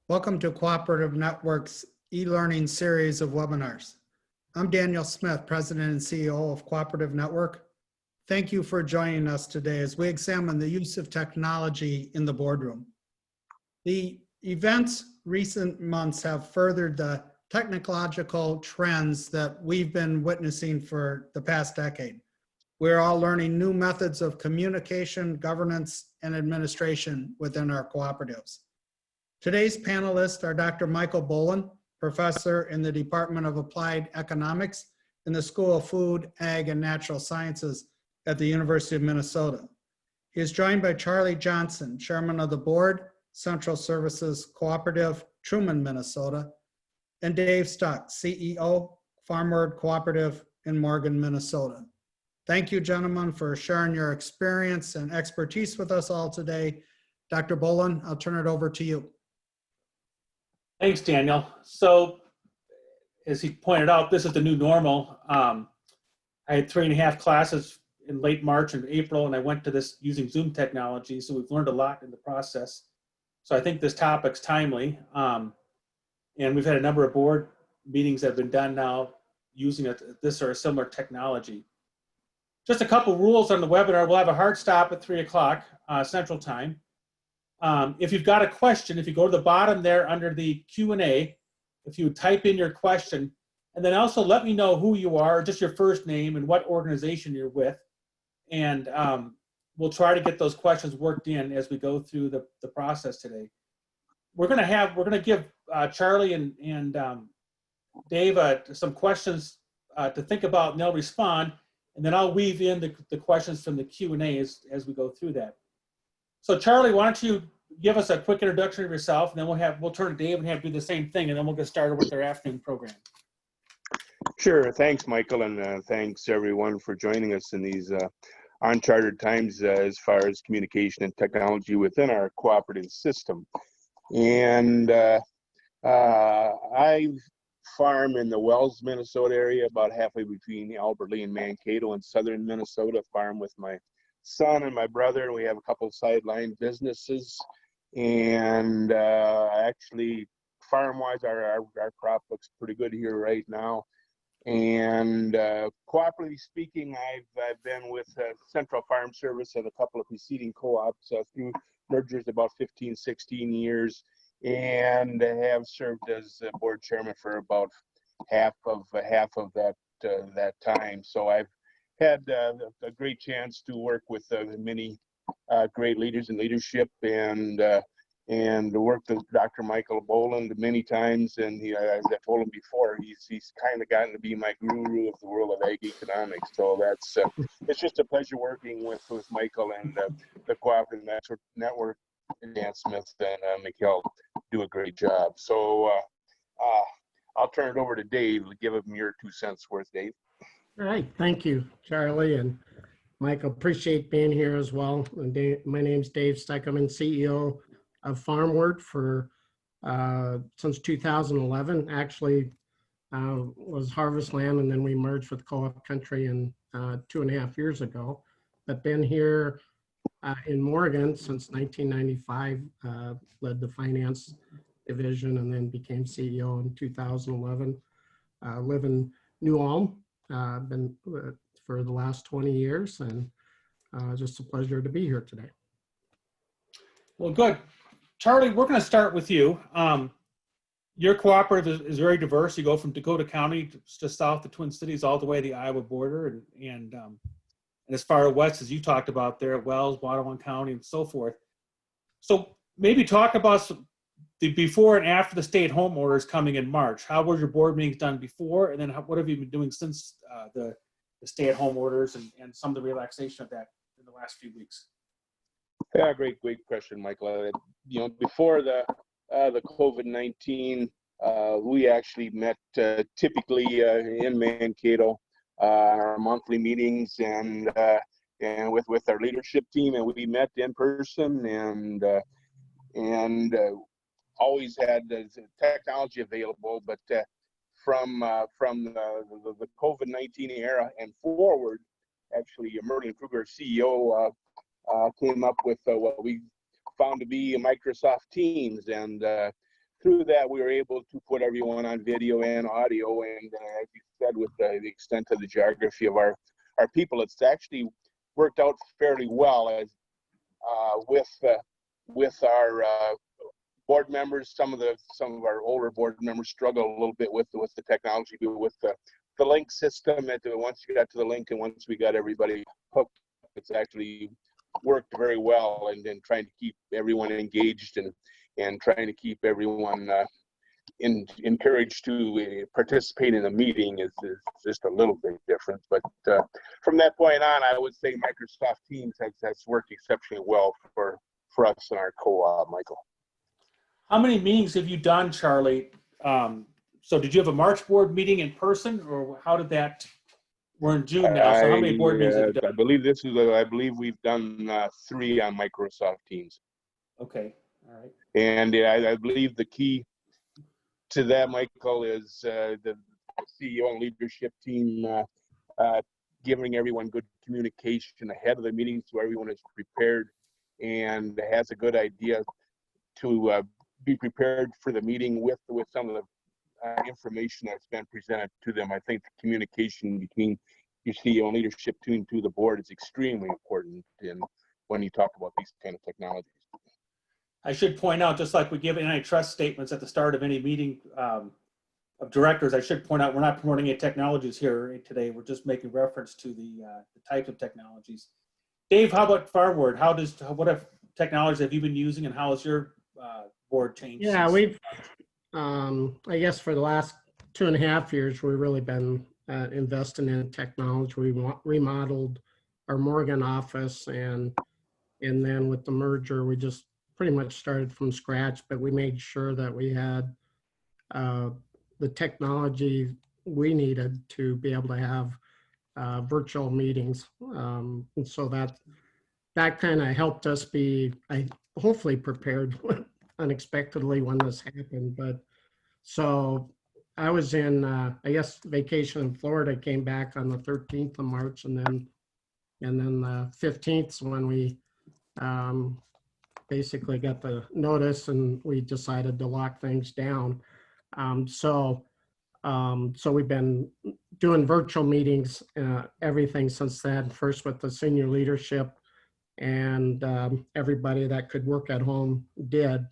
Welcome to Cooperative Network's e-learning series of webinars. I'm Daniel Smith, President and CEO of Cooperative Network. Thank you for joining us today as we examine the use of technology in the boardroom. The events recent months have furthered the technological trends that we've been witnessing for the past decade. We're all learning new methods of communication, governance, and administration within our cooperatives. Today's panelists are Dr. Michael Boland, professor in the Department of Applied Economics in the School of Food, Ag, and Natural Sciences at the University of Minnesota. He is joined by Charlie Johnson, chairman of the board, Central Services Cooperative, Truman, Minnesota, and Dave Stuk, CEO, Farmward Cooperative in Morgan, Minnesota. Thank you, gentlemen, for sharing your experience and expertise with us all today. Dr. Boland, I'll turn it over to you. Thanks, Daniel. So, as he pointed out, this is the new normal. I had 3.5 classes in late March and April, and I went to this using Zoom technology, so we've learned a lot in the process. So I think this topic's timely. And we've had a number of board meetings that have been done now using this or a similar technology. Just a couple rules on the webinar. We'll have a hard stop at 3 o'clock Central Time. If you've got a question, if you go to the bottom there under the Q&A, if you would type in your question, and then also let me know who you are, just your first name and what organization you're with. And we'll try to get those questions worked in as we go through the process today. We're gonna give Charlie and Dave some questions to think about, and they'll respond. And then I'll weave in the questions from the Q&A as we go through that. So Charlie, why don't you give us a quick introduction of yourself, and then we'll turn to Dave and have do the same thing, and then we'll get started with our afternoon program. Sure. Thanks, Michael, and thanks everyone for joining us in these uncharted times as far as communication and technology within our cooperative system. And I farm in the Wells, Minnesota area, about halfway between Albert Lea and Mankato in southern Minnesota. Farm with my son and my brother, and we have a couple of sideline businesses. And actually, farm-wise, our crop looks pretty good here right now. And cooperatively speaking, I've been with Central Farm Service and a couple of preceding co-ops through mergers about 15, 16 years, and have served as board chairman for about half of that time. So I've had a great chance to work with many great leaders in leadership, and worked with Dr. Michael Boland many times. And as I told him before, he's kind of gotten to be my guru of the world of ag economics. So that's it's just a pleasure working with Michael and the Cooperative Network. Dan Smith and Mikhail do a great job. So I'll turn it over to Dave to give him your 2 cents worth, Dave. All right, thank you, Charlie and Michael. Appreciate being here as well. My name's Dave Stuk. I'm CEO of Farmward for since 2011. Actually, was Harvest Land, and then we merged with Co-op Country in 2.5 years ago. But been here in Morgan since 1995. Led the finance division, and then became CEO in 2011. Live in New Ulm. Been for the last 20 years, and just a pleasure to be here today. Well, good. Charlie, we're going to start with you. Your cooperative is very diverse. You go from Dakota County to south of Twin Cities all the way to the Iowa border, and as far west as you talked about there at Wells, Waterwan County, and so forth. So maybe talk about the before and after the stay-at-home orders coming in March. How were your board meetings done before, and then what have you been doing since the stay-at-home orders and some of the relaxation of that in the last few weeks? Yeah, great question, Michael. Before the COVID-19, we actually met typically in Mankato on our monthly meetings and with our leadership team, and we met in person and always had the technology available. But from the COVID-19 era and forward, actually, Merlin Kruger, CEO, came up with what we found to be Microsoft Teams, and through that, we were able to put everyone on video and audio. And as you said, with the extent of the geography of our people, it's actually worked out fairly well. As with our board members, some of our older board members struggle a little bit with the technology, with the link system. That once you got to the link and once we got everybody hooked, it's actually worked very well. And then trying to keep everyone engaged and trying to keep everyone encouraged to participate in the meeting is just a little bit different. But from that point on, I would say Microsoft Teams has worked exceptionally well for us in our co-op, Michael. How many meetings have you done, Charlie? So did you have a March board meeting in person, or how did that? We're in June now, so how many board meetings have you done? I believe we've done 3 on Microsoft Teams. Okay, all right. And I believe the key to that, Michael, is the CEO and leadership team giving everyone good communication ahead of the meeting so everyone is prepared and has a good idea to be prepared for the meeting with some of the information that's been presented to them. I think the communication between your CEO and leadership team to the board is extremely important when you talk about these kind of technologies. I should point out, just like we give antitrust statements at the start of any meeting of directors, I should point out we're not promoting any technologies here today. We're just making reference to the types of technologies. Dave, how about Farmward? What technologies have you been using, and how has your board changed? Yeah, we've, I guess for the last 2.5 years, we've really been investing in technology. We remodeled our Morgan office, and then with the merger, we just pretty much started from scratch, but we made sure that we had the technology we needed to be able to have virtual meetings. And so that kind of helped us be hopefully prepared unexpectedly when this happened. But so I was in, I guess, vacation in Florida, came back on the 13th of March, and then the 15th when we basically got the notice and we decided to lock things down. So we've been doing virtual meetings, everything since then, first with the senior leadership, and everybody that could work at home did.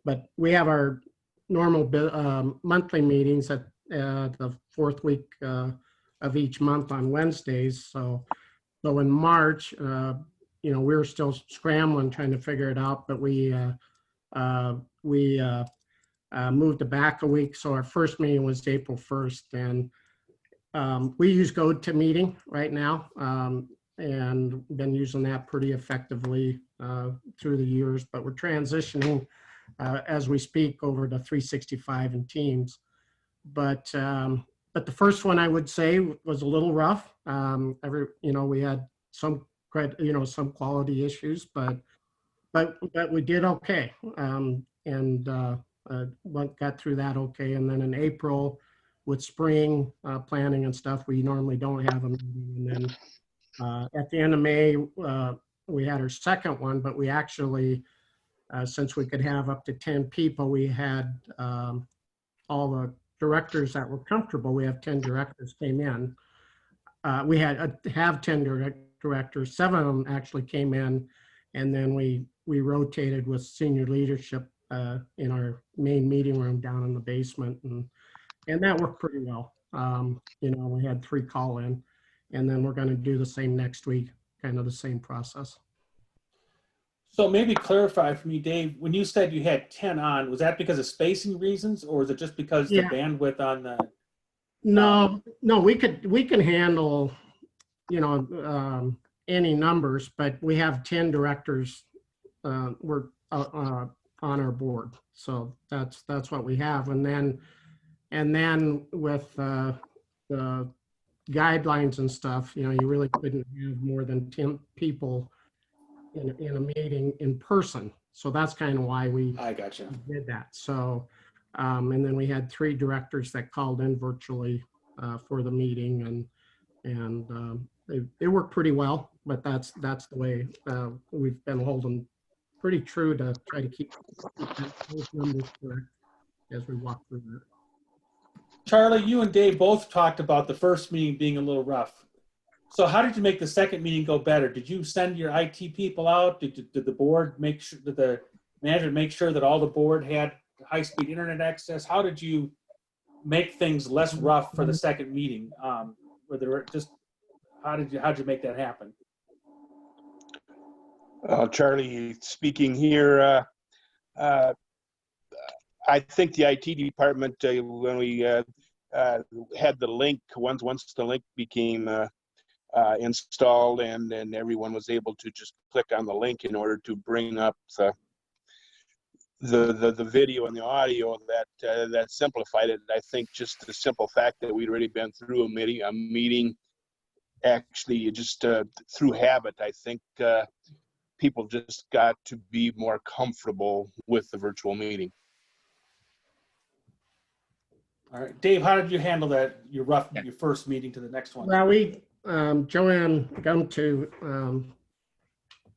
But we have our normal monthly meetings at the 4th week of each month on Wednesdays. So in March, we were still scrambling, trying to figure it out, but we moved it back a week. So our first meeting was April 1st, and we use GoToMeeting right now, and been using that pretty effectively through the years, but we're transitioning as we speak over to 365 and Teams. But the first one, I would say, was a little rough. We had some quality issues, but we did okay, and got through that okay. And then in April, with spring planning and stuff, we normally don't have a meeting. And then at the end of May, we had our second one, but we actually, since we could have up to 10 people, we had all the directors that were comfortable. We have 10 directors came in. We have 10 directors. 7 of them actually came in, and then we rotated with senior leadership in our main meeting room down in the basement, and that worked pretty well. We had 3 call in, and then we're going to do the same next week, kind of the same process. So maybe clarify for me, Dave, when you said you had 10 on, was that because of spacing reasons, or is it just because the bandwidth on the? No, we can handle, any numbers, but we have 10 directors we're on our board. So that's what we have. And then with the guidelines and stuff, you really couldn't have more than 10 people in a meeting in person. So that's kind of why we did that. So, and then we had 3 directors that called in virtually for the meeting, and it worked pretty well. But that's the way we've been holding pretty true to try to keep those numbers correct. as we walk through that. Charlie, you and Dave both talked about the first meeting being a little rough. So how did you make the second meeting go better? Did you send your IT people out? Did the board make sure, did the management make sure that all the board had high-speed internet access? How did you make things less rough for the second meeting? Were there just, how'd you make that happen? Charlie speaking here. I think the IT department, when we had the link, once the link became installed and everyone was able to just click on the link in order to bring up the video and the audio, that simplified it. I think just the simple fact that we'd already been through a meeting actually just through habit, I think people just got to be more comfortable with the virtual meeting. All right, Dave, how did you handle that, your first meeting to the next one? Well, we, Joanne Gumto,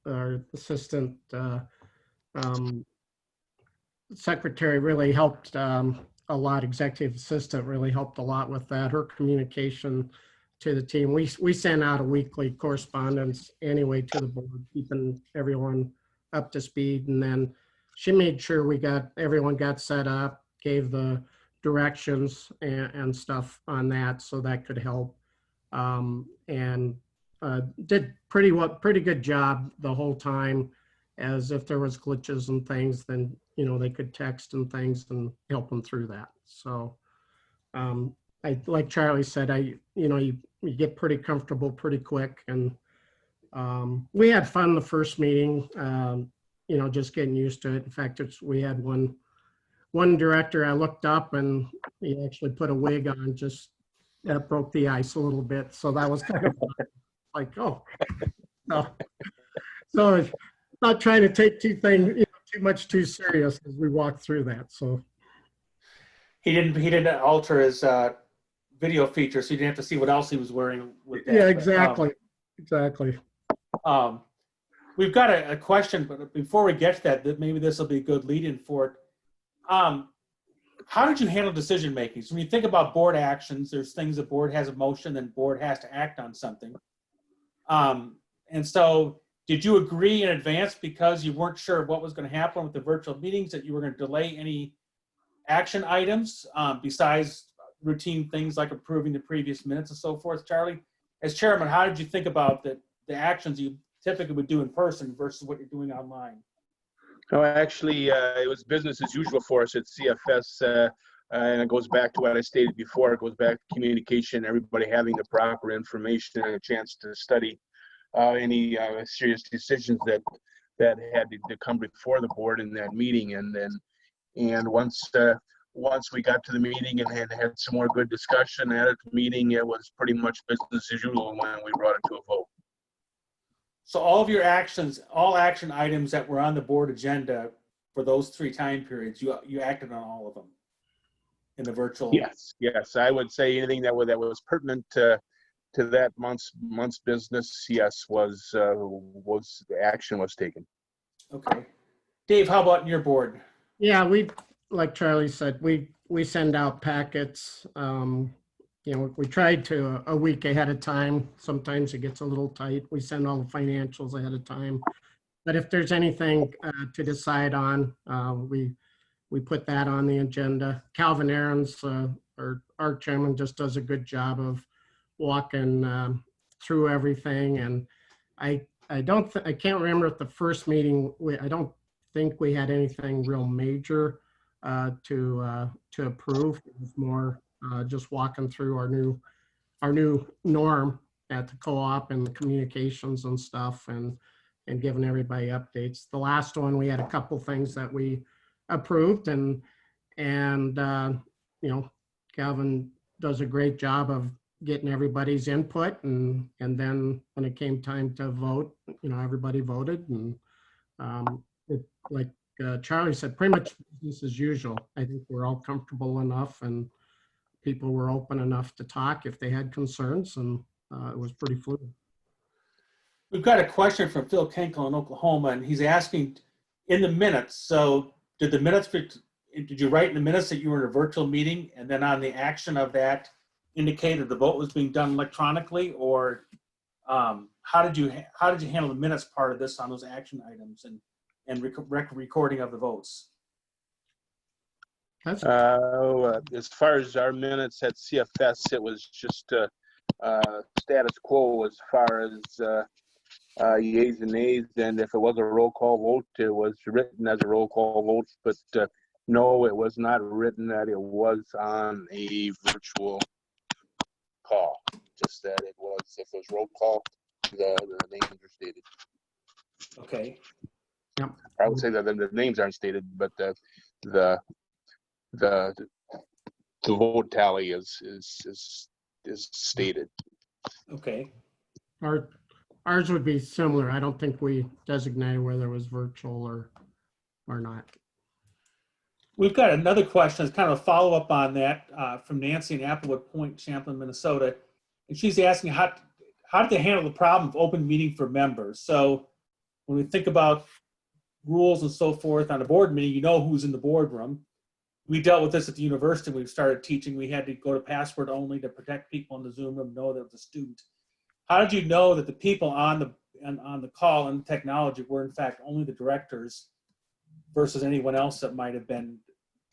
our assistant secretary, really helped a lot. Executive assistant really helped a lot with that. Her communication to the team. We sent out a weekly correspondence anyway to the board, keeping everyone up to speed. And then she made sure everyone got set up, gave the directions and stuff on that, so that could help. And did pretty good job the whole time. As if there was glitches and things, then they could text and things and help them through that. So like Charlie said, you get pretty comfortable pretty quick, and we had fun the first meeting. Just getting used to it. In fact, we had one director I looked up and he actually put a wig on, just that broke the ice a little bit. So that was kind of like, oh, no. So not trying to take too much too serious as we walk through that. So He didn't alter his video feature, so you didn't have to see what else he was wearing with that. Yeah, exactly. Exactly. We've got a question, but before we get to that, maybe this will be a good lead-in for it. How did you handle decision making? So when you think about board actions, there's things the board has a motion, then board has to act on something. And so did you agree in advance because you weren't sure what was going to happen with the virtual meetings that you were going to delay any action items besides routine things like approving the previous minutes and so forth? Charlie, as chairman, how did you think about the actions you typically would do in person versus what you're doing online? No, actually, it was business as usual for us at CFS, and it goes back to what I stated before. It goes back to communication, everybody having the proper information and a chance to study any serious decisions that had to come before the board in that meeting. And once we got to the meeting and had some more good discussion at the meeting, it was pretty much business as usual when we brought it to a vote. So all of your actions, all action items that were on the board agenda for those 3 time periods, you acted on all of them in the virtual. Yes, I would say anything that was pertinent to that month's business, yes, action was taken. Okay, Dave, how about in your board? Yeah, like Charlie said, we send out packets. We tried to a week ahead of time. Sometimes it gets a little tight. We send all the financials ahead of time. But if there's anything to decide on, we put that on the agenda. Calvin Aarons, our chairman, just does a good job of walking through everything. And I can't remember at the first meeting. I don't think we had anything real major to approve. It was more just walking through our new norm at the co-op and the communications and stuff, and giving everybody updates. The last one, we had a couple things that we approved, and Calvin does a great job of getting everybody's input, and then when it came time to vote, everybody voted, and like Charlie said, pretty much business as usual. I think we're all comfortable enough, and people were open enough to talk if they had concerns, and it was pretty fluid. We've got a question from Phil Kenkel in Oklahoma, and he's asking in the minutes. So did the minutes did you write in the minutes that you were in a virtual meeting, and then on the action of that indicated the vote was being done electronically, or how did you handle the minutes part of this on those action items and recording of the votes? That's As far as our minutes at CFS, it was just status quo as far as yeas and nays, and if it was a roll call vote, it was written as a roll call vote, but no, it was not written that it was on a virtual call, just that it was, if it was roll call, the names are stated. Okay. Yep. I would say that the names aren't stated, but the vote tally is stated. Okay. Ours would be similar. I don't think we designated whether it was virtual or not. We've got another question. It's kind of a follow-up on that from Nancy in Applewood Point, Champlin, Minnesota. And she's asking how did they handle the problem of open meeting for members? So when we think about rules and so forth on a board meeting, you know who's in the boardroom. We dealt with this at the university when we started teaching. We had to go to password only to protect people in the Zoom room, know that it was a student. How did you know that the people on the call and the technology were in fact only the directors versus anyone else that might have been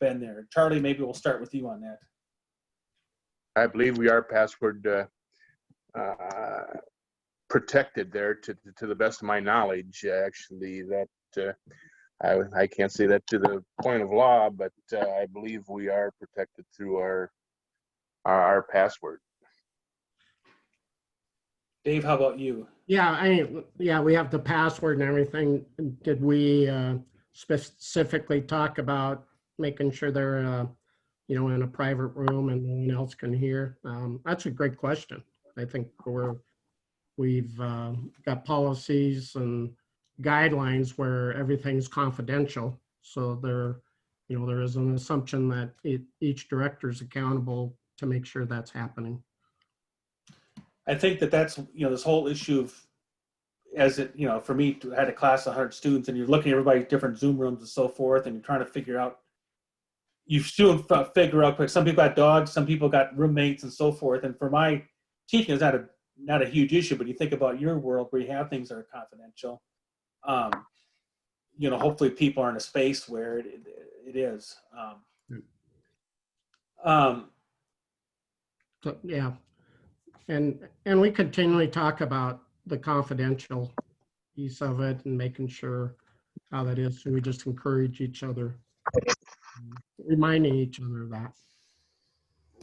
there? Charlie, maybe we'll start with you on that. I believe we are password protected there to the best of my knowledge. Actually, that I can't say that to the point of law, but I believe we are protected through our password. Dave, how about you? Yeah, we have the password and everything. Did we specifically talk about making sure they're in a private room and no one else can hear? That's a great question. I think we've got policies and guidelines where everything's confidential. So there is an assumption that each director is accountable to make sure that's happening. I think that's this whole issue of, as it for me, I had a class of 100 students, and you're looking at everybody's different Zoom rooms and so forth, and you're trying to figure out. You soon figure out quick. Some people got dogs, some people got roommates, and so forth. And for my teaching, it's not a huge issue. But you think about your world where you have things that are confidential. Hopefully people are in a space where it is. So, yeah. And we continually talk about the confidential piece of it and making sure how that is. So we just encourage each other, reminding each other of that.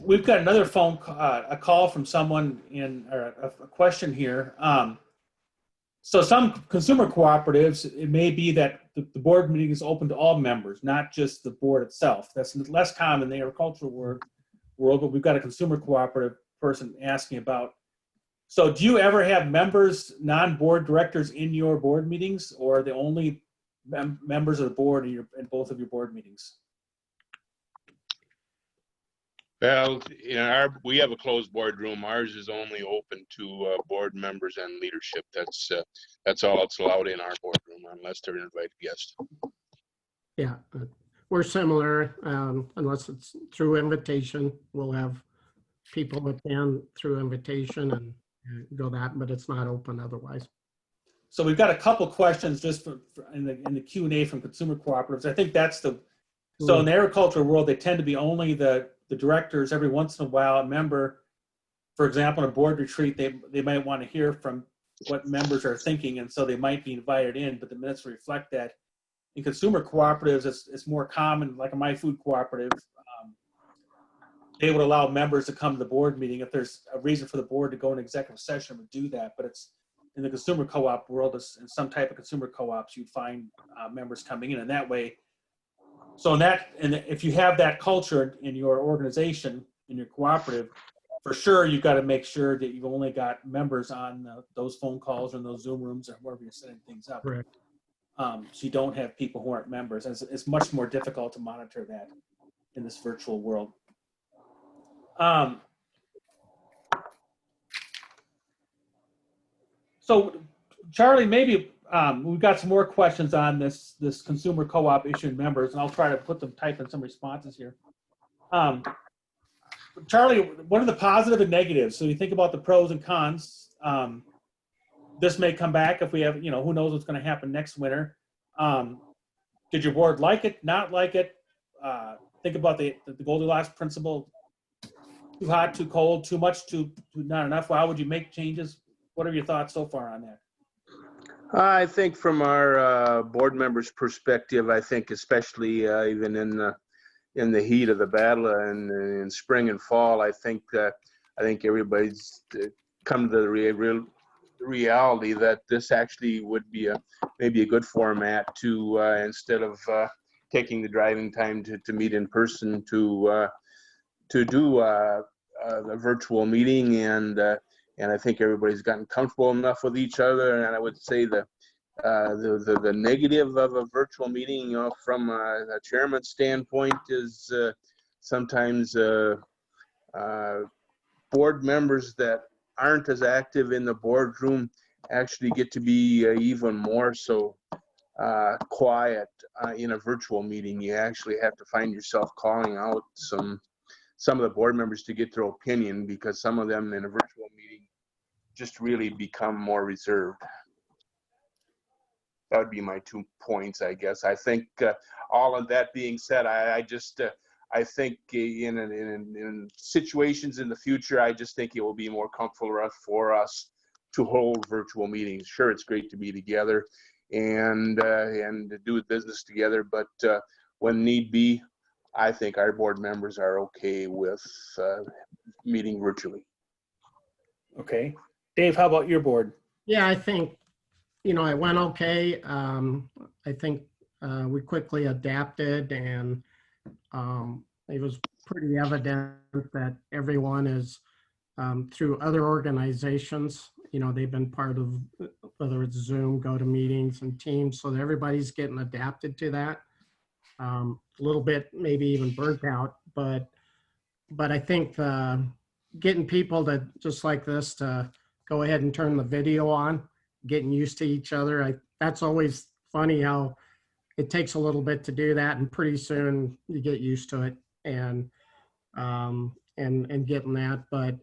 We've got another a call from someone or a question here. So some consumer cooperatives, it may be that the board meeting is open to all members, not just the board itself. That's less common in the agricultural world, but we've got a consumer cooperative person asking about. So do you ever have members, non-board directors in your board meetings, or are they only members of the board in both of your board meetings? Well, we have a closed boardroom. Ours is only open to board members and leadership. That's all that's allowed in our boardroom, unless they're invited guests. Yeah, we're similar, unless it's through invitation. We'll have people attend through invitation and go that, but it's not open otherwise. So we've got a couple questions just in the Q&A from consumer cooperatives. I think that's so in the agricultural world, they tend to be only the directors. Every once in a while, a member, for example, in a board retreat, they might want to hear from what members are thinking, and so they might be invited in, but the minutes reflect that. In consumer cooperatives, it's more common, like a My Food cooperative, they would allow members to come to the board meeting. If there's a reason for the board to go in executive session, would do that, but it's in the consumer co-op world, in some type of consumer co-ops, you'd find members coming in that way. So if you have that culture in your organization, in your cooperative, for sure, you've got to make sure that you've only got members on those phone calls or in those Zoom rooms or wherever you're setting things up. Correct. So you don't have people who aren't members. It's much more difficult to monitor that in this virtual world. So Charlie, maybe we've got some more questions on this consumer co-op issuing members, and I'll try to type in some responses here. Charlie, what are the positive and negatives? So you think about the pros and cons. This may come back if we have, who knows what's going to happen next winter. Did your board like it, not like it? Think about the Goldilocks principle. Too hot, too cold, too much, too not enough. How would you make changes? What are your thoughts so far on that? I think from our board members' perspective, I think especially even in the heat of the battle and in spring and fall, I think everybody's come to the reality that this actually would be maybe a good format to instead of taking the driving time to meet in person to do a virtual meeting, and I think everybody's gotten comfortable enough with each other. And I would say the negative of a virtual meeting, from a chairman's standpoint, is sometimes board members that aren't as active in the boardroom actually get to be even more so quiet in a virtual meeting. You actually have to find yourself calling out some of the board members to get their opinion, because some of them in a virtual meeting just really become more reserved. That would be my 2 points, I guess. I think all of that being said, I think in situations in the future, I just think it will be more comfortable for us to hold virtual meetings. Sure, it's great to be together and to do business together, but when need be, I think our board members are okay with meeting virtually. Okay. Dave, how about your board? Yeah, I think, it went okay. I think we quickly adapted, and it was pretty evident that everyone is through other organizations, they've been part of, whether it's Zoom, GoToMeetings, and Teams, so that everybody's getting adapted to that. A little bit, maybe even burnt out, but I think getting people to, just like this, to go ahead and turn the video on, getting used to each other. That's always funny how it takes a little bit to do that, and pretty soon you get used to it and getting that. But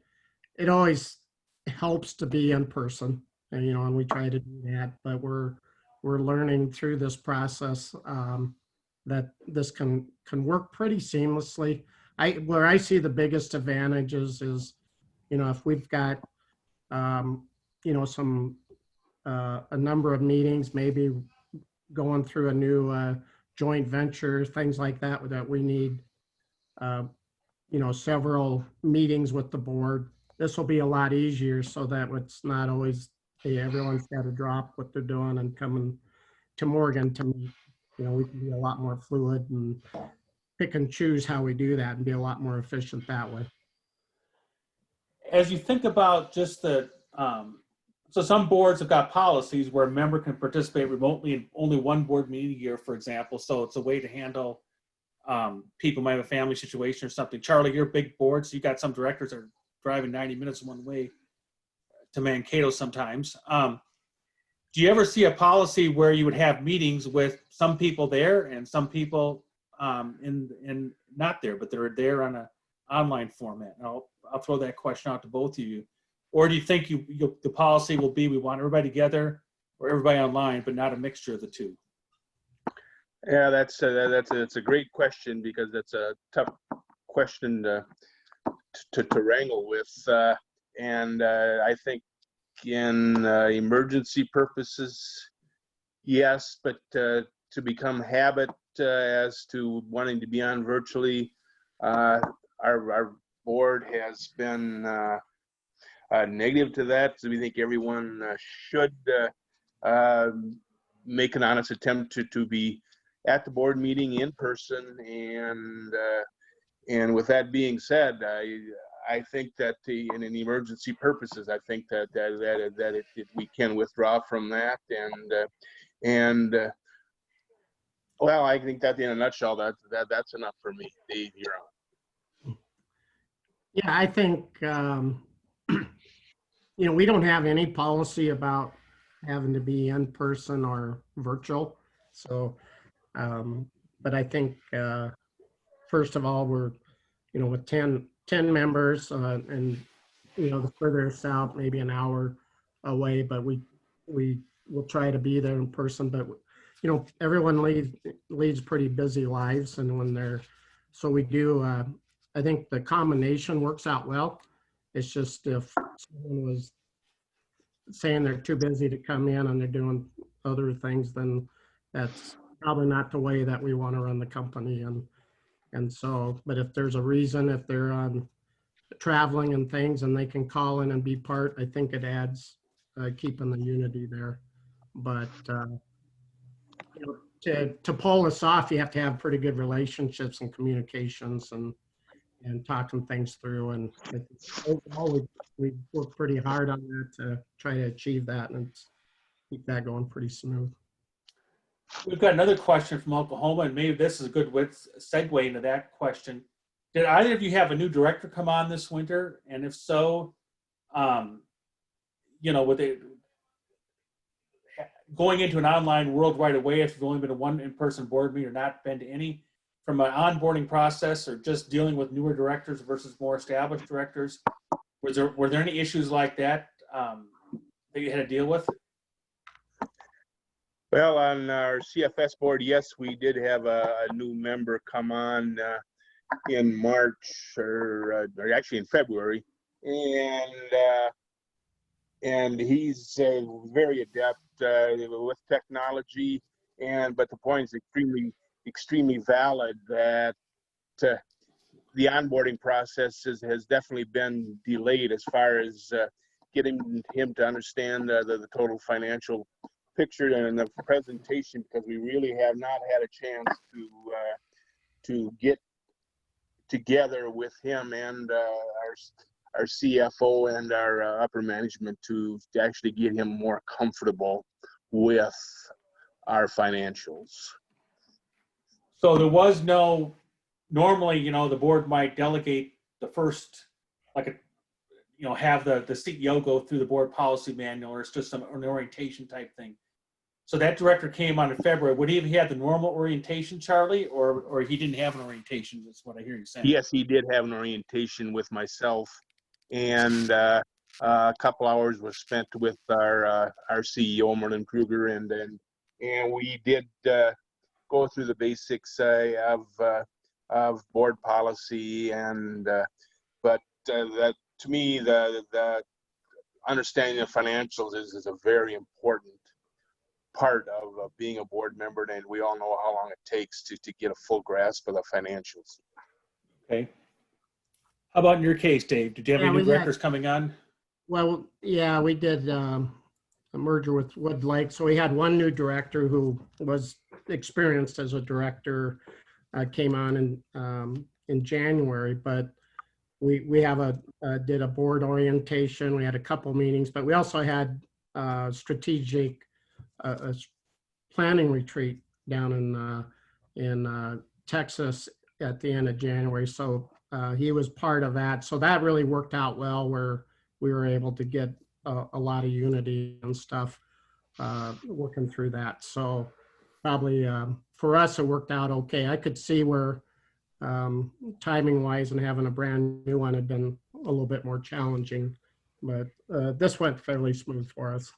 it always helps to be in person, and we try to do that. But we're learning through this process that this can work pretty seamlessly. Where I see the biggest advantages is, if we've got some a number of meetings, maybe going through a new joint venture, things like that we need several meetings with the board. This will be a lot easier, so that it's not always, hey, everyone's got to drop what they're doing and coming to Morgan to meet. We can be a lot more fluid and pick and choose how we do that and be a lot more efficient that way. As you think about just so some boards have got policies where a member can participate remotely in only one board meeting a year, for example. So it's a way to handle people might have a family situation or something. Charlie, you're a big board, so you got some directors that are driving 90 minutes one way to Mankato sometimes. Do you ever see a policy where you would have meetings with some people there and some people in not there, but they're there on an online format? And I'll throw that question out to both of you. Or do you think the policy will be we want everybody together or everybody online, but not a mixture of the two? Yeah, that's a great question, because that's a tough question to wrangle with, and I think in emergency purposes, yes, but to become habit as to wanting to be on virtually, our board has been negative to that. So we think everyone should make an honest attempt to be at the board meeting in person, and with that being said, I think that in emergency purposes, I think that we can withdraw from that, and well, I think that in a nutshell, that's enough for me. Dave, you're on. Yeah, I think we don't have any policy about having to be in person or virtual. So, but I think, first of all, we're, with 10 members, and, the further south, maybe an hour away, but we will try to be there in person. But, everyone leads pretty busy lives, and so we do, I think the combination works out well. It's just if someone was saying they're too busy to come in and they're doing other things, then that's probably not the way that we want to run the company. And so, but if there's a reason, if they're traveling and things and they can call in and be part, I think it adds, keeping the unity there. But, to pull this off, you have to have pretty good relationships and communications and talking things through. And I think overall, we work pretty hard on that to try to achieve that and keep that going pretty smooth. We've got another question from Oklahoma, and maybe this is a good segue into that question. Did either of you have a new director come on this winter? And if so, with it going into an online world right away, if you've only been to one in-person board meeting or not been to any, from an onboarding process or just dealing with newer directors versus more established directors, were there any issues like that that you had to deal with? Well, on our CFS board, yes, we did have a new member come on in March or actually in February, and he's very adept with technology. But the point is extremely valid that the onboarding process has definitely been delayed as far as getting him to understand the total financial picture and the presentation, because we really have not had a chance to get together with him and our CFO and our upper management to actually get him more comfortable with our financials. So there was no, normally, the board might delegate the first, have the CEO go through the board policy manual, or it's just an orientation type thing. So that director came on in February. Would he have had the normal orientation, Charlie, or he didn't have an orientation? That's what I hear you saying. Yes, he did have an orientation with myself, and a couple hours was spent with our CEO, Merlin Kruger, and we did go through the basics of board policy, but that, to me, the understanding of financials is a very important part of being a board member, and we all know how long it takes to get a full grasp of the financials. Okay. How about in your case, Dave? Did you have any new directors coming on? Well, yeah, we did a merger with Wood Lake. So we had one new director who was experienced as a director, came on in January, but we did a board orientation. We had a couple meetings, but we also had strategic a planning retreat down in Texas at the end of January. So he was part of that. So that really worked out well, where we were able to get a lot of unity and stuff working through that. So probably for us, it worked out okay. I could see where timing wise and having a brand new one had been a little bit more challenging, but this went fairly smooth for us.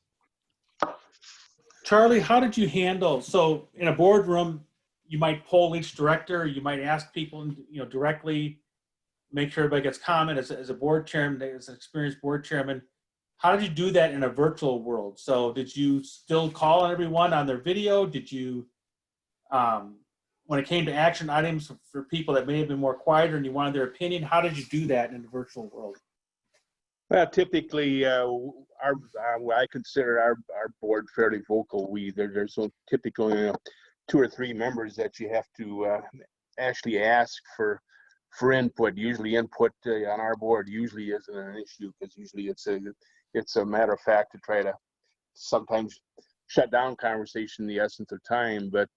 Charlie, how did you handle, so in a boardroom, you might poll each director, you might ask people, directly, make sure everybody gets comment as a board chairman, as an experienced board chairman. How did you do that in a virtual world? So did you still call on everyone on their video? Did you, when it came to action items for people that may have been more quieter and you wanted their opinion, how did you do that in the virtual world? Well, typically, I consider our board fairly vocal. There's so typically 2 or 3 members that you have to actually ask for input. Usually, input on our board usually isn't an issue, because usually it's a matter of fact to try to sometimes shut down conversation in the essence of time. But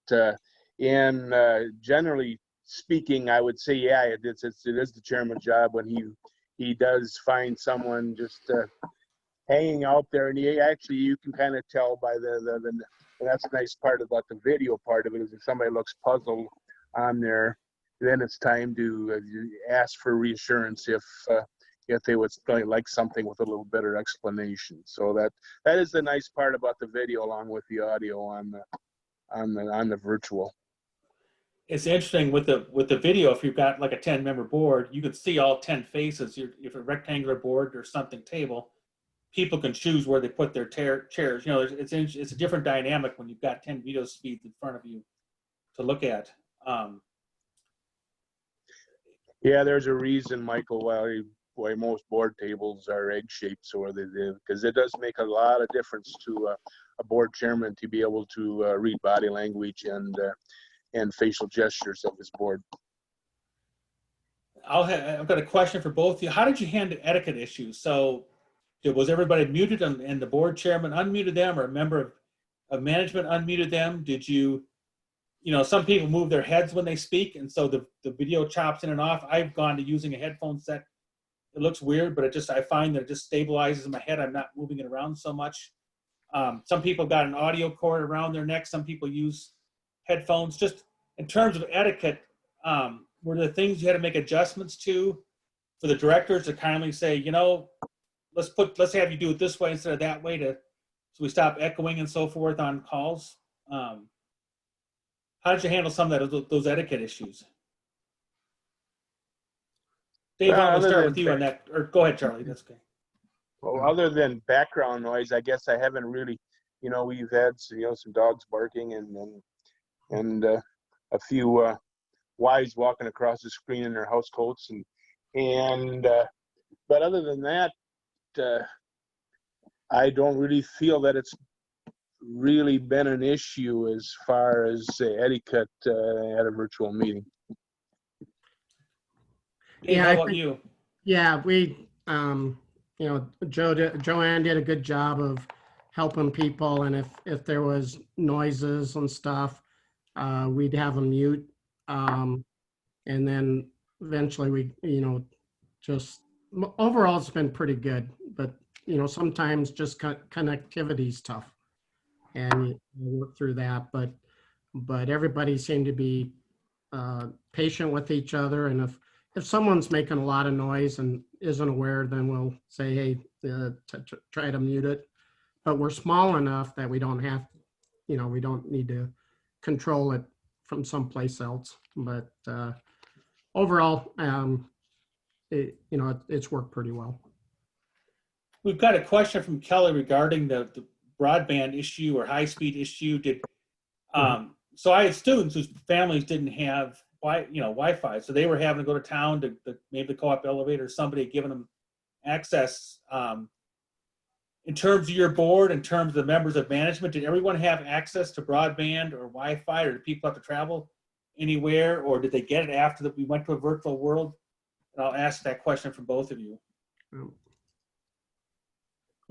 in generally speaking, I would say, yeah, it is the chairman's job when he does find someone, just hanging out there, and you can kind of tell by the and that's the nice part about the video part of it, is if somebody looks puzzled on there, then it's time to ask for reassurance if they would like something with a little better explanation. So that is the nice part about the video, along with the audio on the virtual. It's interesting with the video. If you've got like a 10-member board, you can see all 10 faces. If a rectangular board or something table, people can choose where they put their chairs. You know, it's a different dynamic when you've got 10 video feeds in front of you to look at. Yeah, there's a reason, Michael, why most board tables are egg-shaped, so because it does make a lot of difference to a board chairman to be able to read body language and facial gestures of his board. I've got a question for both of you. How did you handle etiquette issues? So was everybody muted and the board chairman unmuted them, or a member of management unmuted them? Did you know, some people move their heads when they speak, and so the video chops in and off. I've gone to using a headphone set. It looks weird, but I find that it just stabilizes in my head. I'm not moving it around so much. Some people got an audio cord around their neck. Some people use headphones. Just in terms of etiquette, were there things you had to make adjustments to for the directors to kindly say, you know, let's have you do it this way instead of that way, so we stop echoing and so forth on calls? How did you handle some of those etiquette issues? Dave, I'll start with you on that, or go ahead, Charlie. That's okay. Well, other than background noise, I guess I haven't really, you know, we've had some dogs barking and a few wives walking across the screen in their house coats, but other than that, I don't really feel that it's really been an issue as far as etiquette at a virtual meeting. Dave, Yeah, how about you? Yeah, we, you know, Joanne did a good job of helping people, and if there was noises and stuff, we'd have them mute, and then eventually we, you know, just overall it's been pretty good, but you know, sometimes just connectivity is tough, and you work through that, but everybody seemed to be patient with each other, and if someone's making a lot of noise and isn't aware, then we'll say, hey, try to mute it. But we're small enough that we don't have, you know, we don't need to control it from someplace else. But overall, you know, it's worked pretty well. We've got a question from Kelly regarding the broadband issue or high-speed issue. So I had students whose families didn't have Wi-Fi, so they were having to go to town to maybe the co-op elevator, somebody had given them access. In terms of your board, in terms of the members of management, did everyone have access to broadband or Wi-Fi, or did people have to travel anywhere, or did they get it after we went to a virtual world? And I'll ask that question from both of you. Well,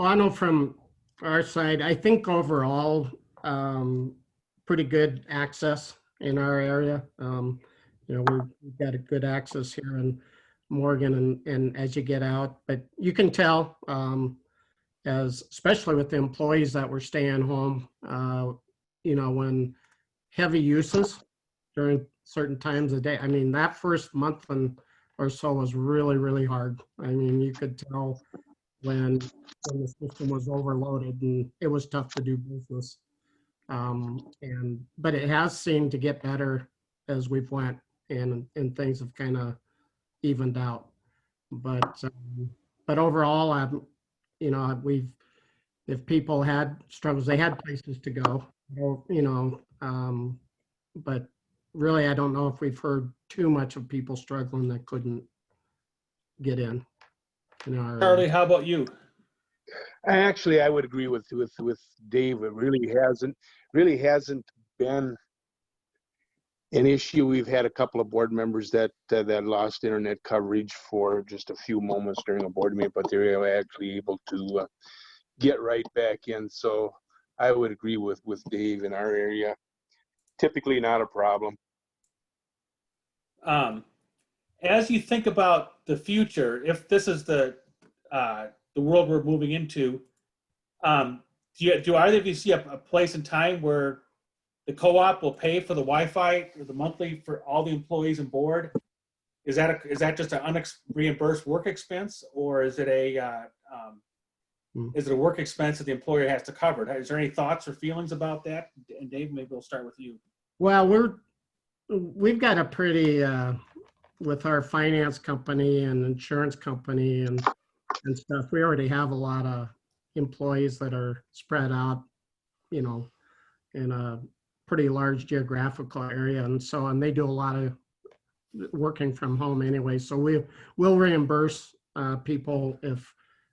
I know from our side, I think overall, pretty good access in our area. You know, we've got a good access here in Morgan and as you get out, but you can tell, especially with the employees that were staying home, you know, when heavy uses during certain times of day. I mean, that first month or so was really, really hard. I mean, you could tell when the system was overloaded and it was tough to do business. But it has seemed to get better as we've went, and things have kind of evened out. But overall, you know, if people had struggles, they had places to go, you know, but really, I don't know if we've heard too much of people struggling that couldn't get in. Charlie, how about you? I would agree with Dave. It really hasn't been an issue. We've had a couple of board members that lost internet coverage for just a few moments during a board meeting, but they were actually able to get right back in. So I would agree with Dave. In our area, typically not a problem. As you think about the future, if this is the the world we're moving into. Do either of you see a place in time where the co-op will pay for the Wi-Fi or the monthly for all the employees and board? Is that just an reimbursed work expense, or is it a work expense that the employer has to cover? Is there any thoughts or feelings about that? And Dave, maybe we'll start with you. Well, we've got a pretty with our finance company and insurance company and stuff. We already have a lot of employees that are spread out, you know, in a pretty large geographical area, and they do a lot of working from home anyway. So we'll reimburse people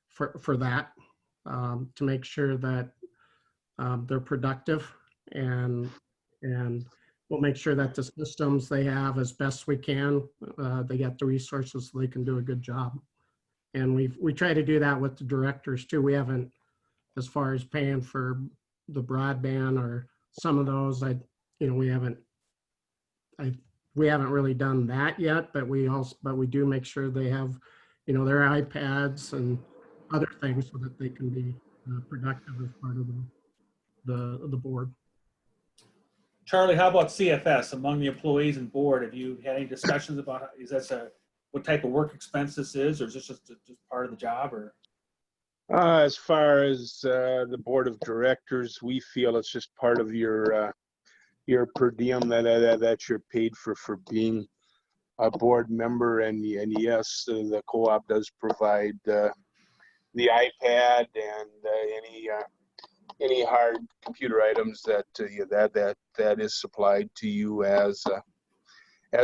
for that to make sure that they're productive, and we'll make sure that the systems they have, as best we can, they get the resources so they can do a good job. And we try to do that with the directors too. We haven't, as far as paying for the broadband or some of those, we haven't really done that yet, but we do make sure they have, their iPads and other things so that they can be productive as part of the board. Charlie, how about CFS among the employees and board? Have you had any discussions about what type of work expense this is, or is this just part of the job? Or as far as the board of directors, we feel it's just part of your per diem that you're paid for being a board member. And yes, the co-op does provide the iPad and any hard computer items that is supplied to you as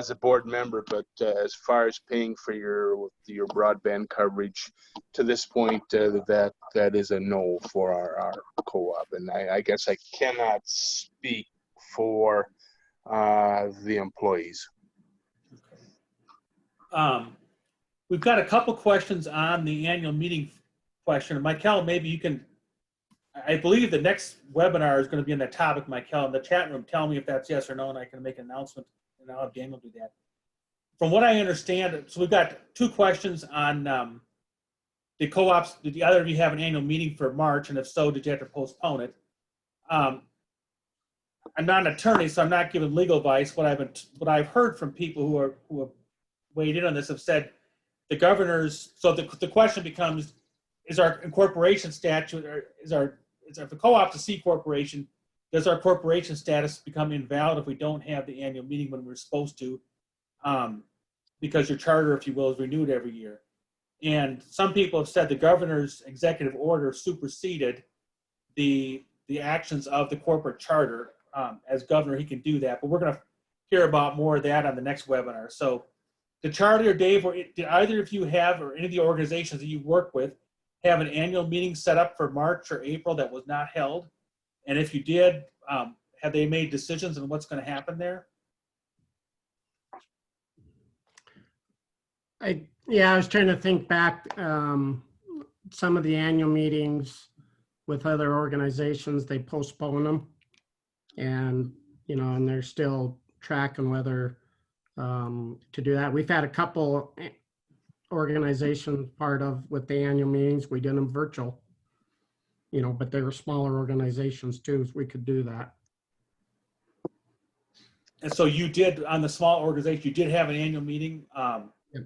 a board member. But as far as paying for your broadband coverage, to this point, that is a no for our co-op. And I guess I cannot speak for the employees. okay. We've got a couple questions on the annual meeting question. Michael, maybe you can. I believe the next webinar is going to be on that topic, Michael. In the chat room, tell me if that's yes or no, and I can make an announcement, and I'll have Daniel do that. From what I understand, so we've got two questions on the co-ops. Did either of you have an annual meeting for March, and if so, did you have to postpone it? I'm not an attorney, so I'm not giving legal advice. What I've heard from people who have weighed in on this have said the governors. So the question becomes: is our incorporation statute, or if a co-op is a C corporation, does our corporation status become invalid if we don't have the annual meeting when we're supposed to? Because your charter, if you will, is renewed every year. And some people have said the governor's executive order superseded the actions of the corporate charter. As governor, he can do that, but we're going to hear about more of that on the next webinar. So, did Charlie or Dave, or did either of you have, or any of the organizations that you work with, have an annual meeting set up for March or April that was not held? And if you did, have they made decisions on what's going to happen there? I was trying to think back, some of the annual meetings with other organizations, they postpone them, and and they're still tracking whether to do that. We've had a couple organizations part of with the annual meetings. We did them virtual, but they were smaller organizations too, so we could do that. And so you did, on the small organization, you did have an annual meeting. Yep.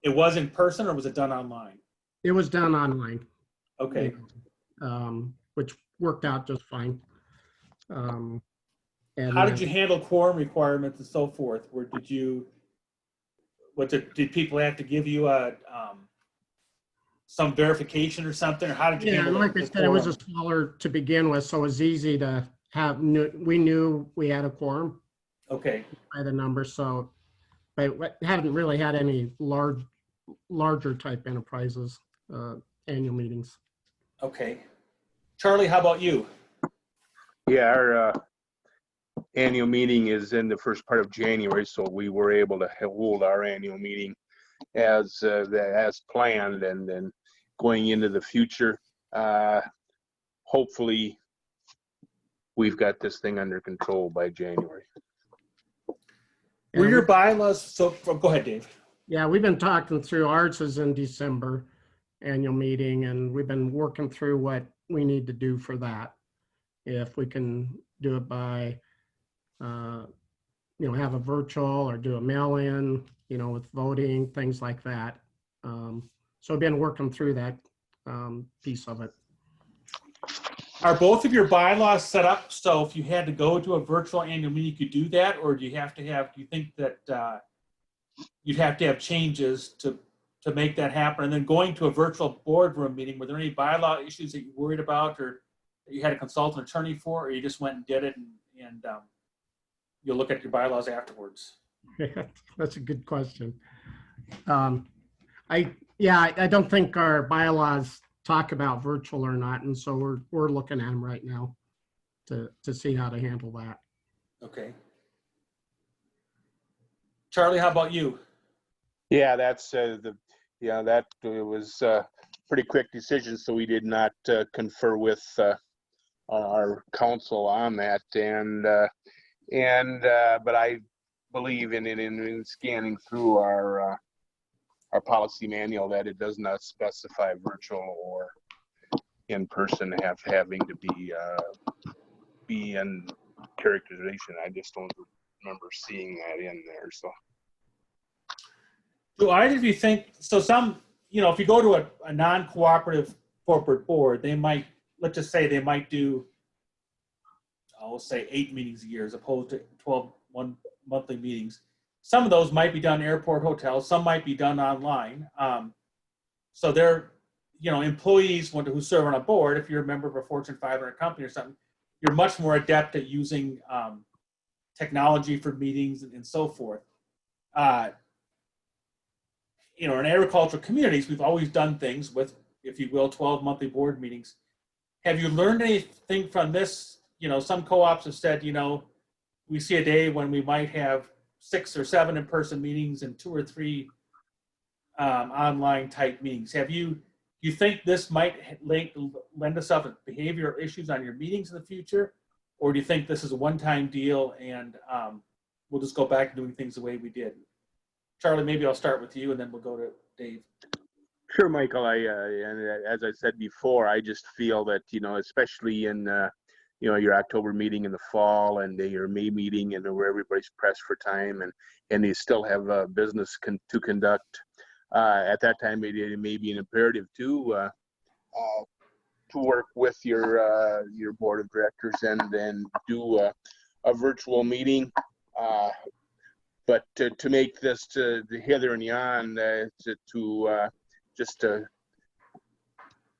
It was in person, or was it done online? It was done online. Okay. Which worked out just fine. And how did you handle quorum requirements and so forth? Did people have to give you some verification or something, or how did you handle it? Like I said, it was a smaller to begin with, so it was easy to have. We knew we had a quorum. Okay. By the number, so, but haven't really had any larger type enterprises annual meetings. Okay. Charlie, how about you? Yeah, our annual meeting is in the first part of January, so we were able to hold our annual meeting as planned, and then going into the future, hopefully we've got this thing under control by January. Were your bylaws, go ahead, Dave. Yeah, we've been talking through, ours is in December, annual meeting, and we've been working through what we need to do for that. If we can do it by, have a virtual or do a mail-in, with voting, things like that. So I've been working through that piece of it. Are both of your bylaws set up so if you had to go to a virtual annual meeting, you could do that? Or do you think that you'd have to have changes to make that happen? And then going to a virtual boardroom meeting, were there any bylaw issues that you worried about or that you had to consult an attorney for, or you just went and did it and you'll look at your bylaws afterwards? That's a good question. I don't think our bylaws talk about virtual or not, and so we're looking at them right now to see how to handle that. Okay. Charlie, how about you? Yeah, that's that was a pretty quick decision, so we did not confer with our counsel on that, but I believe in scanning through our policy manual that it does not specify virtual or in person having to be in characterization. I just don't remember seeing that in there. So Do either of you think, so some, if you go to a non-cooperative corporate board, let's just say they might do, I'll say 8 meetings a year as opposed to 12 monthly meetings. Some of those might be done in airport hotels, some might be done online. So they're, employees who serve on a board, if you're a member of a Fortune 500 company or something, you're much more adept at using technology for meetings and so forth. In agricultural communities, we've always done things with, if you will, 12 monthly board meetings. Have you learned anything from this? Some co-ops have said, we see a day when we might have 6 or 7 in-person meetings and 2 or 3 online type meetings. Do you think this might lend itself to behavioral issues on your meetings in the future? Or do you think this is a one-time deal and we'll just go back to doing things the way we did? Charlie, maybe I'll start with you and then we'll go to Dave. sure, Michael. And as I said before, I just feel that especially in your October meeting in the fall and your May meeting, and where everybody's pressed for time and you still have business to conduct. At that time, it may be an imperative to work with your board of directors and then do a virtual meeting. But to make this to the hither and yon, just to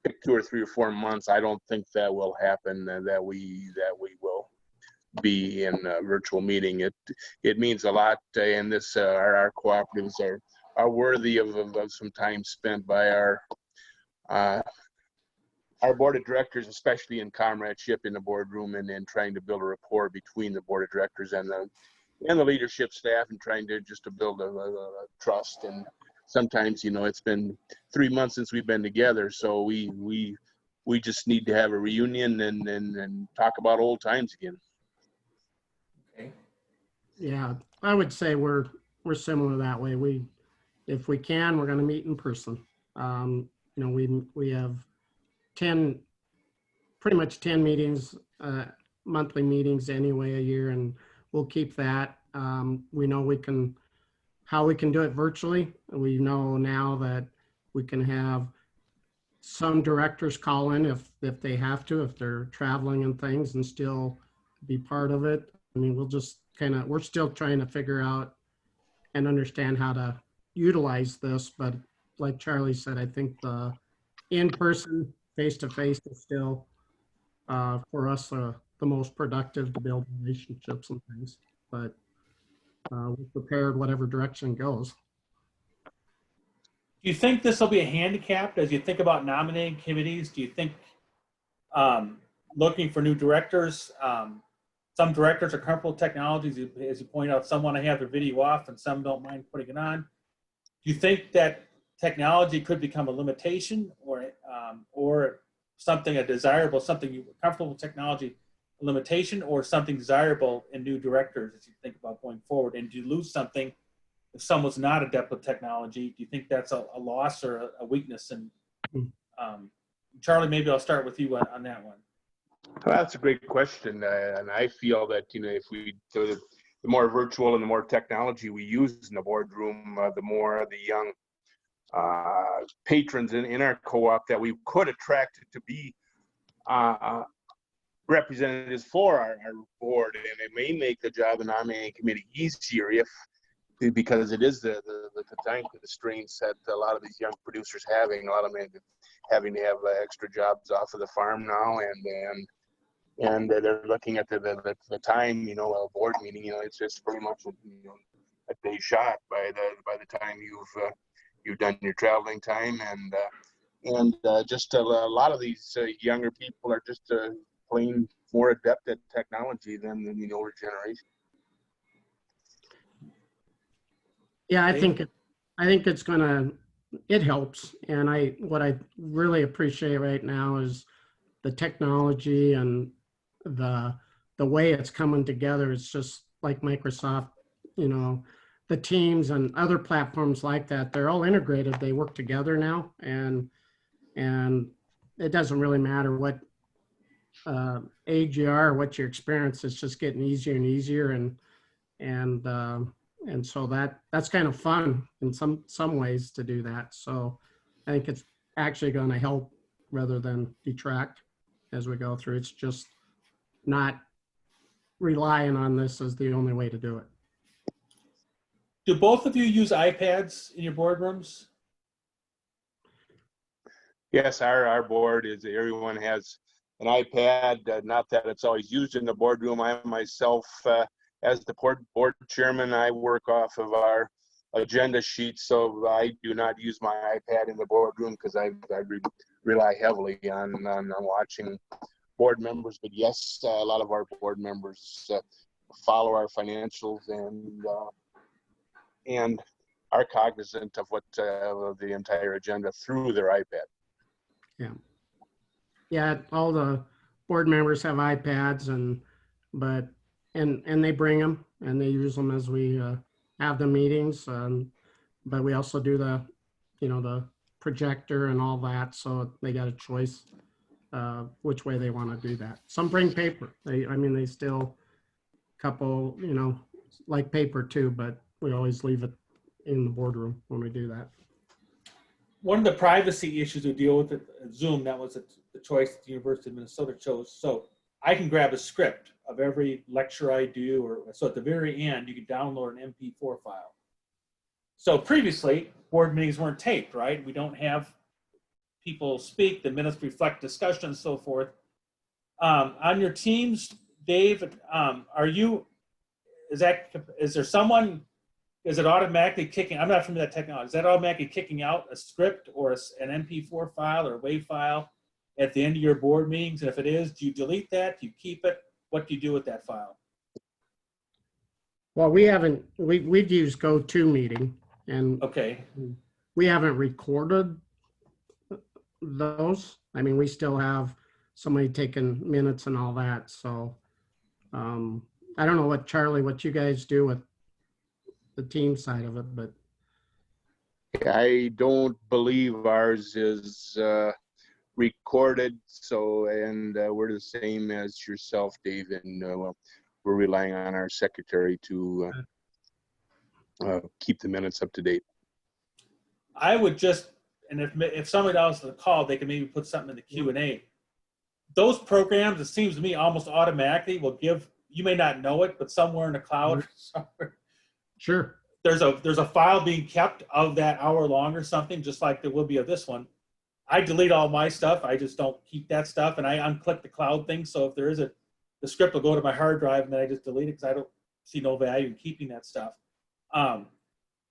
pick 2 or 3 or 4 months, I don't think that will happen. That we will be in a virtual meeting. It means a lot, and this our cooperatives are worthy of some time spent by our board of directors, especially in comradeship in the boardroom and trying to build a rapport between the board of directors and the leadership staff, and trying to build a trust. And sometimes, it's been 3 months since we've been together, so we just need to have a reunion and talk about old times again. Okay. Yeah, I would say we're similar that way. If we can, we're going to meet in person. We have pretty much 10 meetings, monthly meetings anyway a year, and we'll keep that. We know how we can do it virtually. We know now that we can have some directors call in if they have to, if they're traveling and things, and still be part of it. I mean, we're still trying to figure out and understand how to utilize this, but like Charlie said, I think the in-person, face-to-face is still for us the most productive to build relationships and things. But we're prepared whatever direction goes. Do you think this will be a handicap as you think about nominating committees? Do you think looking for new directors, some directors are comfortable with technologies, as you point out, some want to have their video off and some don't mind putting it on. Do you think that technology could become a limitation or something desirable, something you're comfortable with technology, a limitation, or something desirable in new directors as you think about going forward? And do you lose something if someone's not adept with technology? Do you think that's a loss or a weakness in Charlie, maybe I'll start with you on that one. Well, that's a great question, and I feel that if we the more virtual and the more technology we use in the boardroom, the more the young patrons in our co-op that we could attract to be representatives for our board, and it may make the job of the nominating committee easier because it is the time constraints that a lot of these young producers having. A lot of them having to have extra jobs off of the farm now, and they're looking at the time, a board meeting, it's just pretty much a day shot by the time you've done your traveling time, and just a lot of these younger people are just plain more adept at technology than the older generation. Yeah, I think it helps. And what I really appreciate right now is the technology and the way it's coming together. It's just like Microsoft, the Teams and other platforms like that, they're all integrated. They work together now, and it doesn't really matter what age you are or what your experience. It's just getting easier and easier, and so that's kind of fun in some ways to do that. So I think it's actually going to help rather than detract as we go through. It's just not relying on this as the only way to do it. Do both of you use iPads in your boardrooms? Yes, our board everyone has an iPad. Not that it's always used in the boardroom. I myself, as the board chairman, I work off of our agenda sheet, so I do not use my iPad in the boardroom because I rely heavily on watching board members. But yes, a lot of our board members follow our financials and are cognizant of what the entire agenda through their iPad. Yeah, all the board members have iPads, and they bring them and they use them as we have the meetings. But we also do the projector and all that, so they got a choice which way they want to do that. Some bring paper. They still couple like paper too, but we always leave it in the boardroom when we do that. One of the privacy issues we deal with at Zoom, that was the choice that the University of Minnesota chose. So I can grab a script of every lecture I do, so at the very end, you can download an MP4 file. So previously, board meetings weren't taped, right? We don't have people speak, the minutes reflect discussion and so forth. On your teams, Dave, is it automatically kicking? I'm not familiar with that technology. Is that automatically kicking out a script or an MP4 file or a WAV file at the end of your board meetings? And if it is, do you delete that? Do you keep it? What do you do with that file? Well, we've used GoToMeeting, and okay, we haven't recorded those. We still have somebody taking minutes and all that. So I don't know what you guys do with the team side of it, but I don't believe ours is recorded. So, and we're the same as yourself, Dave, and we're relying on our secretary to keep the minutes up to date. I would just, and if somebody else on the call, they can maybe put something in the Q&A. Those programs, it seems to me, almost automatically will give, you may not know it, but somewhere in the cloud, sure, there's a file being kept of that hour long or something, just like there will be of this one. I delete all my stuff. I just don't keep that stuff, and I unclick the cloud thing. So if there is the script will go to my hard drive, and then I just delete it because I don't see no value in keeping that stuff.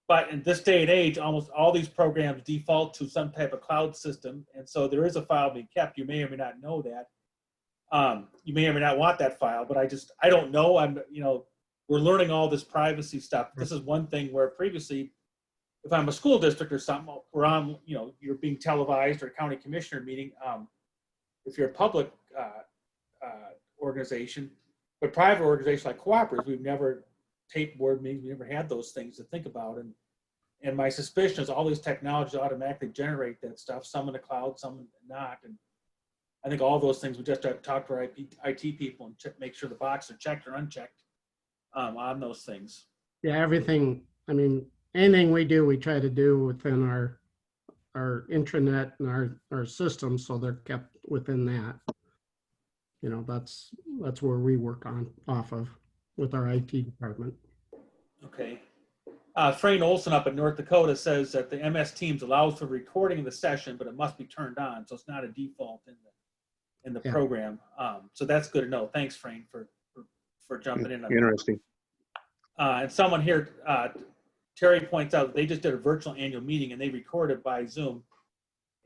But in this day and age, almost all these programs default to some type of cloud system, and so there is a file being kept. You may or may not know that. You may or may not want that file, but I don't know. We're learning all this privacy stuff. This is one thing where previously, if I'm a school district or something, we're on, you're being televised, or a county commissioner meeting. If you're a public organization, but private organizations like cooperatives, we've never taped board meetings. We never had those things to think about. And And my suspicion is all these technologies automatically generate that stuff, some in the cloud, some not. And I think all those things, we just have to talk to our IT people and make sure the boxes are checked or unchecked on those things. Yeah, everything, I mean, anything we do, we try to do within our intranet and our system, so they're kept within that. You know, that's where we work off of with our IT department. Okay. Frayne Olson up in North Dakota says that the MS Teams allows for recording of the session, but it must be turned on, so it's not a default in the Yeah. program. So that's good to know. Thanks, Frayne, for jumping in on that. Interesting. And someone here, Terry points out, they just did a virtual annual meeting and they recorded by Zoom.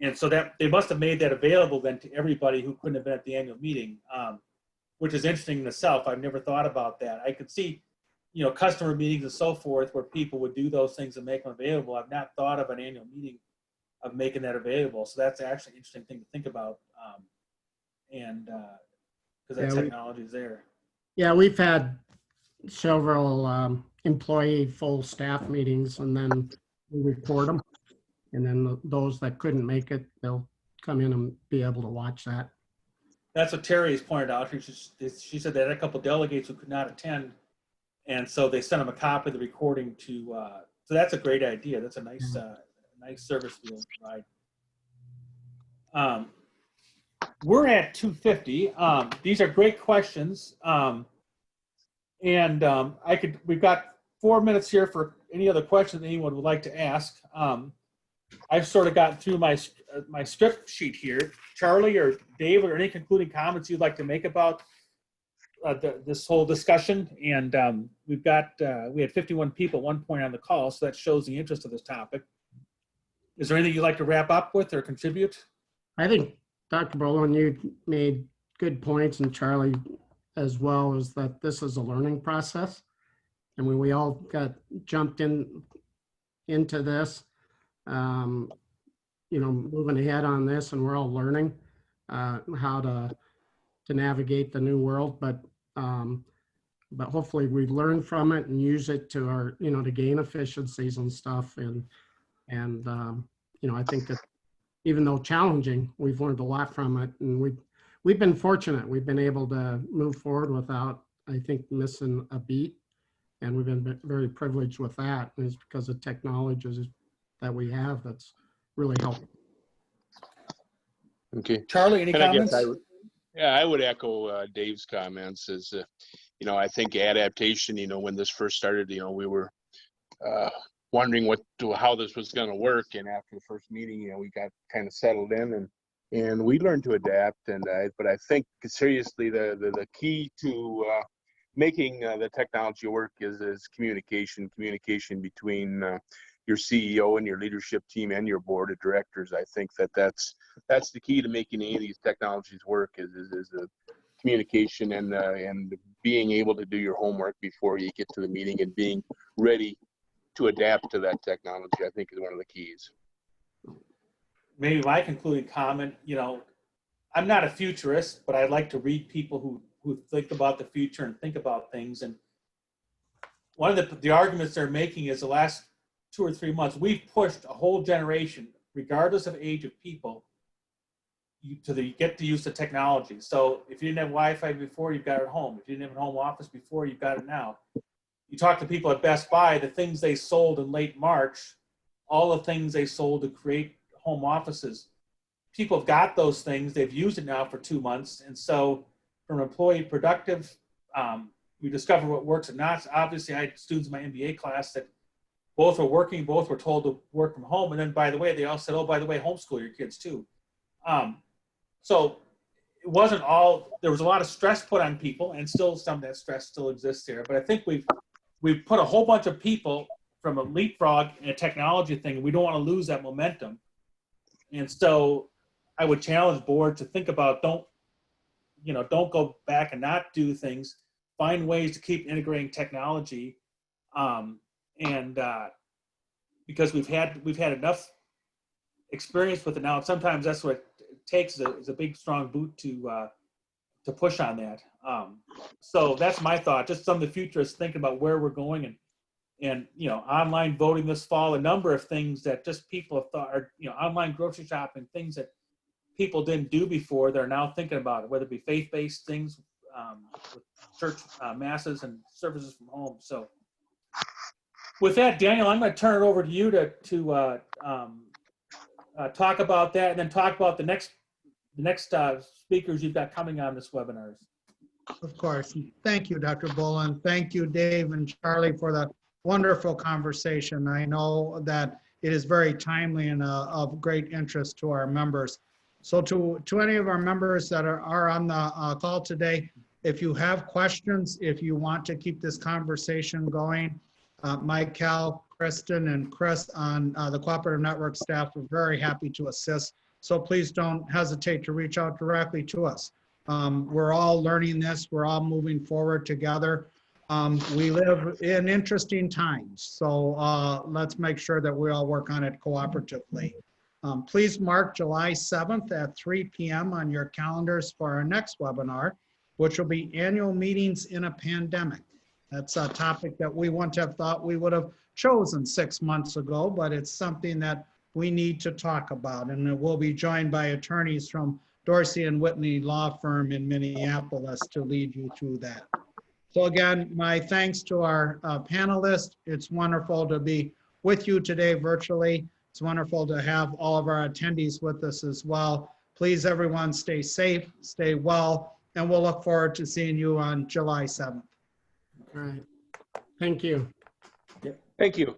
And so that they must have made that available then to everybody who couldn't have been at the annual meeting, which is interesting in itself. I've never thought about that. I could see, you know, customer meetings and so forth where people would do those things and make them available. I've not thought of an annual meeting of making that available. So that's actually an interesting thing to think about. And because that technology is there. Yeah, we've had several employee full staff meetings, and then we record them. And then those that couldn't make it, they'll come in and be able to watch that. That's what Terry has pointed out. She said they had a couple of delegates who could not attend, and so they sent them a copy of the recording to. So that's a great idea. That's a nice, nice service we'll provide. We're at 2:50. These are great questions, and we've got 4 minutes here for any other questions anyone would like to ask. I've sort of gotten through my script sheet here. Charlie or Dave, or any concluding comments you'd like to make about this whole discussion? And we had 51 people at one point on the call, so that shows the interest of this topic. Is there anything you'd like to wrap up with or contribute? I think, Dr. Boland, you made good points, and Charlie as well, is that this is a learning process. And when we all got jumped into this, you know, moving ahead on this, and we're all learning how to navigate the new world, but hopefully we learn from it and use it to our, you know, to gain efficiencies and stuff. And you know, I think that even though challenging, we've learned a lot from it, and we've been fortunate. We've been able to move forward without, I think, missing a beat, and we've been very privileged with that. And it's because of technologies that we have that's really helped. Okay. Charlie, any comments? I would echo Dave's comments. Is you know, I think adaptation, you know, when this first started, you know, we were wondering how this was going to work, and after the first meeting, you know, we got kind of settled in, and we learned to adapt. And but I think seriously the key to making the technology work is communication between your CEO and your leadership team and your board of directors. I think that's the key to making any of these technologies work is a communication and being able to do your homework before you get to the meeting, and being ready to adapt to that technology, I think, is one of the keys. Maybe my concluding comment, you know, I'm not a futurist, but I like to read people who think about the future and think about things. And one of the arguments they're making is the last 2 or 3 months, we've pushed a whole generation, regardless of age of people, get to use the technology. So if you didn't have Wi-Fi before, you've got it at home. If you didn't have a home office before, you've got it now. You talk to people at Best Buy, the things they sold in late March, all the things they sold to create home offices, people have got those things. They've used it now for 2 months. And so from employee productive, we discover what works and not. Obviously, I had students in my MBA class that both were working, both were told to work from home. And then, by the way, they all said, oh, by the way, homeschool your kids too. So it wasn't all, there was a lot of stress put on people, and still some of that stress still exists there. But I think we've put a whole bunch of people from a leapfrog and a technology thing, and we don't want to lose that momentum. And so I would challenge board to think about, don't go back and not do things, find ways to keep integrating technology. Because we've had enough experience with it now, and sometimes that's what it takes is a big, strong boot to push on that. So that's my thought. Just some of the futurists thinking about where we're going and, online voting this fall, a number of things that just people have thought are, online grocery shopping, things that people didn't do before, they're now thinking about it, whether it be faith-based things, with church masses and services from home. So with that, Daniel, I'm going to turn it over to you to talk about that, and then talk about the next speakers you've got coming on this webinar. Of course. Thank you, Dr. Boland. Thank you, Dave and Charlie, for that wonderful conversation. I know that it is very timely and of great interest to our members. So to any of our members that are on the call today, if you have questions, if you want to keep this conversation going, Mike, Cal, Kristen, and Chris on the Cooperative Network staff are very happy to assist. So please don't hesitate to reach out directly to us. We're all learning this. We're all moving forward together. We live in interesting times. So let's make sure that we all work on it cooperatively. Please mark July 7th at 3 p.m. on your calendars for our next webinar, which will be annual meetings in a pandemic. That's a topic that we wouldn't have thought we would have chosen 6 months ago, but it's something that we need to talk about. And we'll be joined by attorneys from Dorsey and Whitney Law Firm in Minneapolis to lead you through that. So again, my thanks to our panelists. It's wonderful to be with you today virtually. It's wonderful to have all of our attendees with us as well. Please, everyone, stay safe, stay well, and we'll look forward to seeing you on July 7th. All right. Thank you. Thank you.